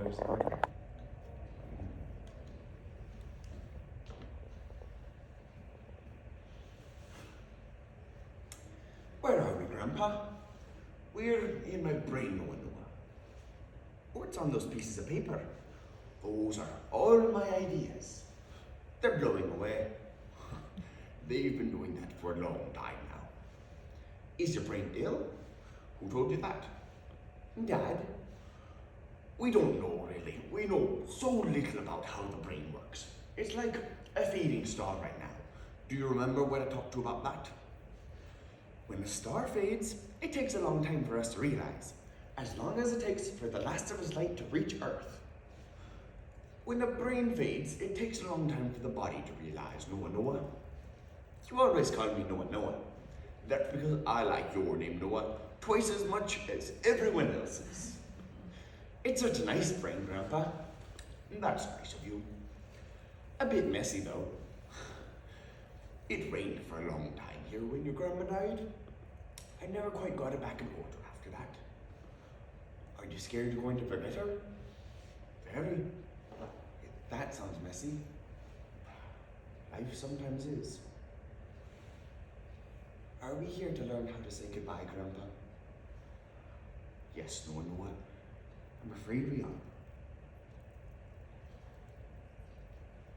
apologize. Where are we, Grandpa? We're in my brain, Noah. What's on those pieces of paper? Those are all my ideas. They're blowing away. They've been doing that for a long time now. Is your brain ill? Who told you that? Dad? We don't know really. We know so little about how the brain works. It's like a fading star right now. Do you remember when I talked to you about that? When a star fades, it takes a long time for us to realize. As long as it takes for the last of its light to reach Earth. When the brain fades, it takes a long time for the body to realize, Noah. You always call me Noah. That's because I like your name, Noah, twice as much as everyone else's. It's such a nice brain, Grandpa. That's nice of you. A bit messy, though. It rained for a long time here when your grandma died. I never quite got it back in order after that. Are you scared you're going to forget her? Very. That sounds messy. Life sometimes is. Are we here to learn how to say goodbye, Grandpa? Yes, Noah. I'm afraid we are.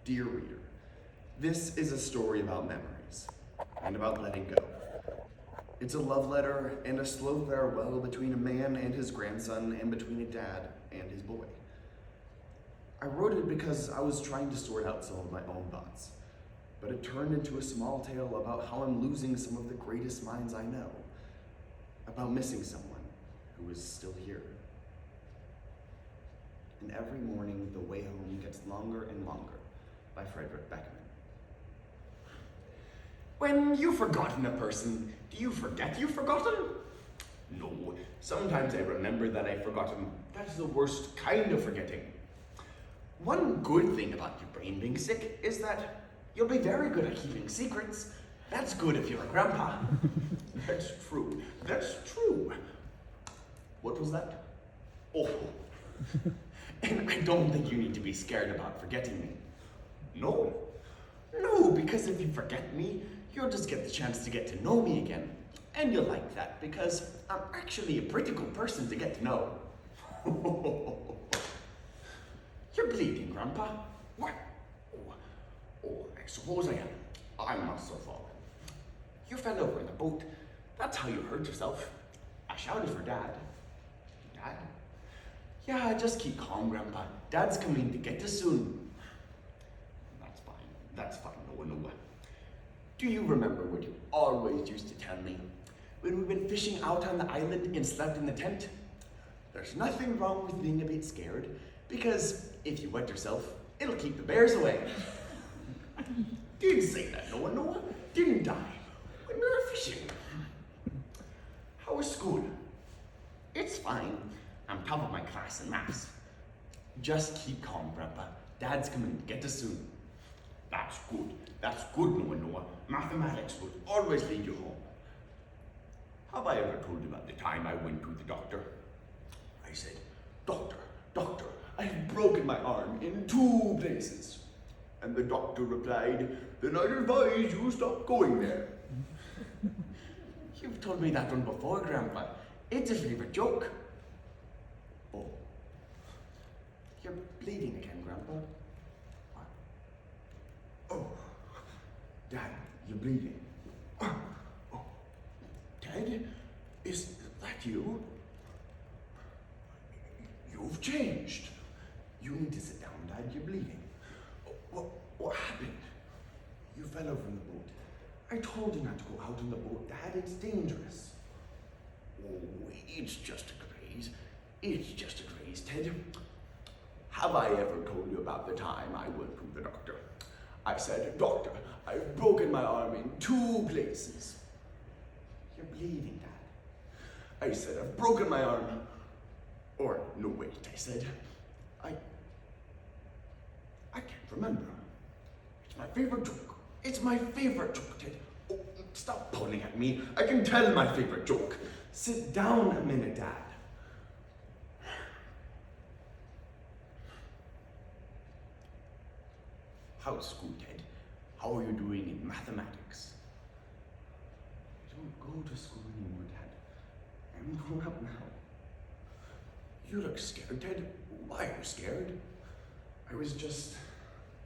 Dear reader, this is a story about memories and about letting go. It's a love letter and a slow farewell between a man and his grandson and between a dad and his boy. I wrote it because I was trying to sort out some of my own thoughts, but it turned into a small tale about how I'm losing some of the greatest minds I know, about missing someone who is still here. And every morning, the way home gets longer and longer, by Fredrik Backman. When you've forgotten a person, do you forget you've forgotten? No, sometimes I remember that I've forgotten. That's the worst kind of forgetting. One good thing about your brain being sick is that you'll be very good at keeping secrets. That's good if you're a grandpa. That's true. What was that? Oh. And I don't think you need to be scared about forgetting me. No, because if you forget me, you'll just get the chance to get to know me again. And you'll like that because I'm actually a pretty good person to get to know. You're bleeding, Grandpa. What? Oh, I suppose I am. I must have fallen. You fell over in the boat. That's how you hurt yourself. I shouted for Dad. Dad? Yeah, just keep calm, Grandpa. Dad's coming to get us soon. That's fine, Noah. Do you remember what you always used to tell me? When we went fishing out on the island and slept in the tent? There's nothing wrong with being a bit scared, because if you wet yourself, it'll keep the bears away. Didn't say that, Noah. Didn't I? When we were fishing. How was school? It's fine. I'm top of my class in maths. Just keep calm, Grandpa. Dad's coming to get us soon. That's good, Noah. Mathematics would always lead you home. Have I ever told you about the time I went to the doctor? I said, Doctor, I've broken my arm in 2 places. And the doctor replied, then I'd advise you stop going there. You've told me that one before, Grandpa. It's a favorite joke. Oh, you're bleeding again, Grandpa. Oh, Dad, you're bleeding. Oh, Dad, is that you? You've changed. You need to sit down, Dad, you're bleeding. What happened? You fell over in the boat. I told you not to go out in the boat, Dad, it's dangerous. Oh, it's just a craze, Ted. Have I ever told you about the time I went to the doctor? I said, Doctor, I've broken my arm in 2 places. You're bleeding, Dad. I said, I've broken my arm. Or, no, wait, I said, I can't remember. It's my favorite joke, Ted. Oh, stop pulling at me. I can tell my favorite joke. Sit down a minute, Dad. How's school, Ted? How are you doing in mathematics? I don't go to school anymore, Dad. I'm grown up now. You look scared, Ted. Why are you scared? I was just...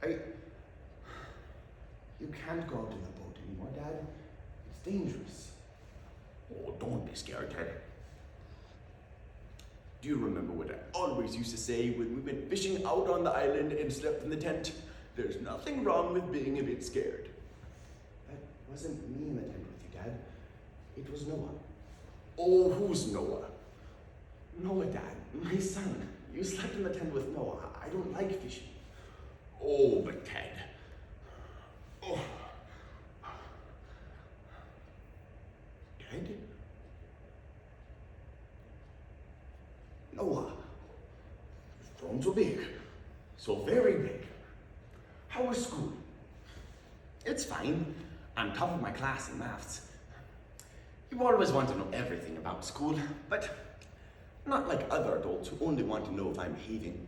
You can't go out in the boat anymore, Dad. It's dangerous. Oh, don't be scared, Ted. Do you remember what I always used to say when we went fishing out on the island and slept in the tent? There's nothing wrong with being a bit scared. That wasn't me in the tent with you, Dad. It was Noah. Oh, who's Noah? Noah, Dad. My son. You slept in the tent with Noah. I don't like fishing. Oh, but Ted. Oh. Ted? Noah. You've grown so big. So very big. How was school? It's fine. I'm top of my class in maths. You always want to know everything about school, but not like other adults who only want to know if I'm behaving.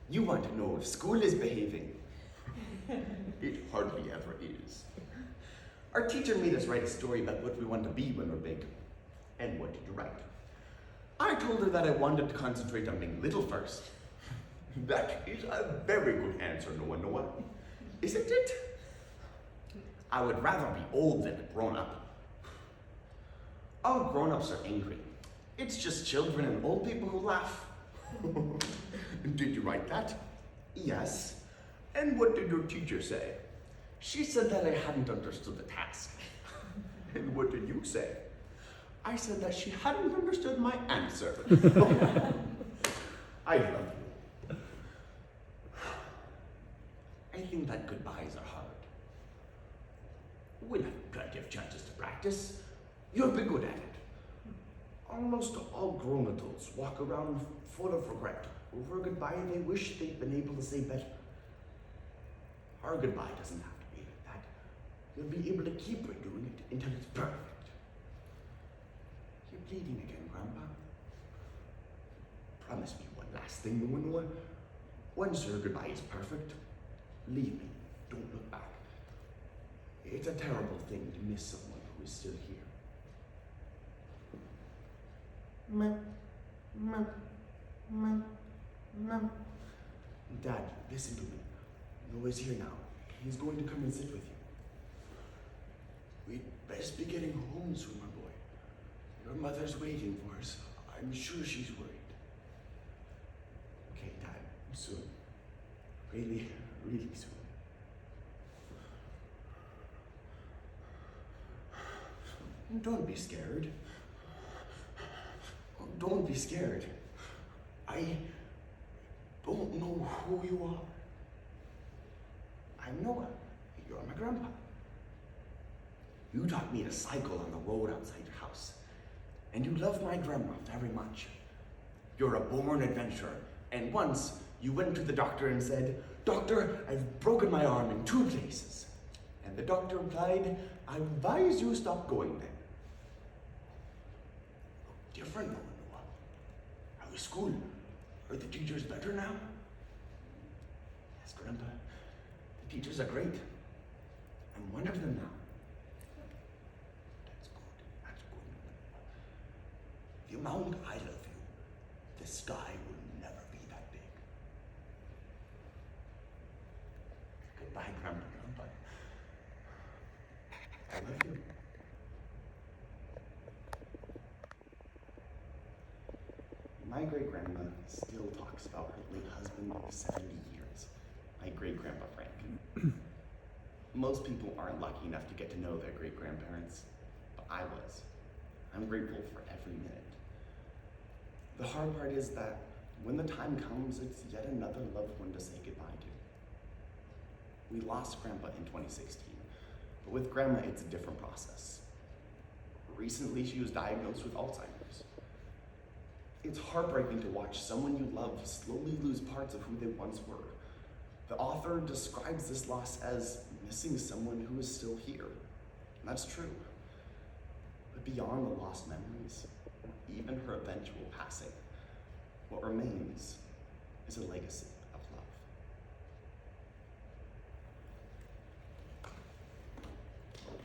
You want to know if school is behaving. It hardly ever is. Our teacher made us write a story about what we want to be when we're big. And what did you write? I told her that I wanted to concentrate on being little first. That is a very good answer, Noah. Isn't it? I would rather be old than a grown-up. All grown-ups are angry. It's just children and old people who laugh. Did you write that? Yes. And what did your teacher say? She said that I hadn't understood the task. And what did you say? I said that she hadn't understood my answer. I love you. I think that goodbyes are hard. We'll have plenty of chances to practice. You'll be good at it. Almost all grown adults walk around full of regret over a goodbye they wish they'd been able to say better. Our goodbye doesn't have to be like that. You'll be able to keep redoing it until it's perfect. You're bleeding again, Grandpa. Promise me one last thing, Noah. Once your goodbye is perfect, leave me. Don't look back. It's a terrible thing to miss someone who is still here. Dad, listen to me. Noah's here now. He's going to come and sit with you. We'd best be getting home soon, my boy. Your mother's waiting for us. I'm sure she's worried. Okay, Dad, soon. Really, really soon. Don't be scared. Don't be scared. I don't know who you are. I'm Noah. You're my grandpa. You taught me to cycle on the road outside your house. And you love my grandma very much. You're a born adventurer. And once you went to the doctor and said, "Doctor, I've broken my arm in 2 places." And the doctor replied, "I advise you stop going there." Different now, Noah. How is school? Are the teachers better now? Yes, Grandpa. The teachers are great. I'm one of them now. That's good. That's good. The amount I love you, the sky will never be that big. Goodbye, Grandpa. I love you. My great-grandma still talks about her late husband of 70 years, my great-grandpa Frank. Most people aren't lucky enough to get to know their great-grandparents, but I was. I'm grateful for every minute. The hard part is that when the time comes, it's yet another loved one to say goodbye to. We lost Grandpa in 2016, but with Grandma, it's a different process. Recently, she was diagnosed with Alzheimer's. It's heartbreaking to watch someone you love slowly lose parts of who they once were. The author describes this loss as missing someone who is still here. And that's true. But beyond the lost memories, even her eventual passing, what remains is a legacy.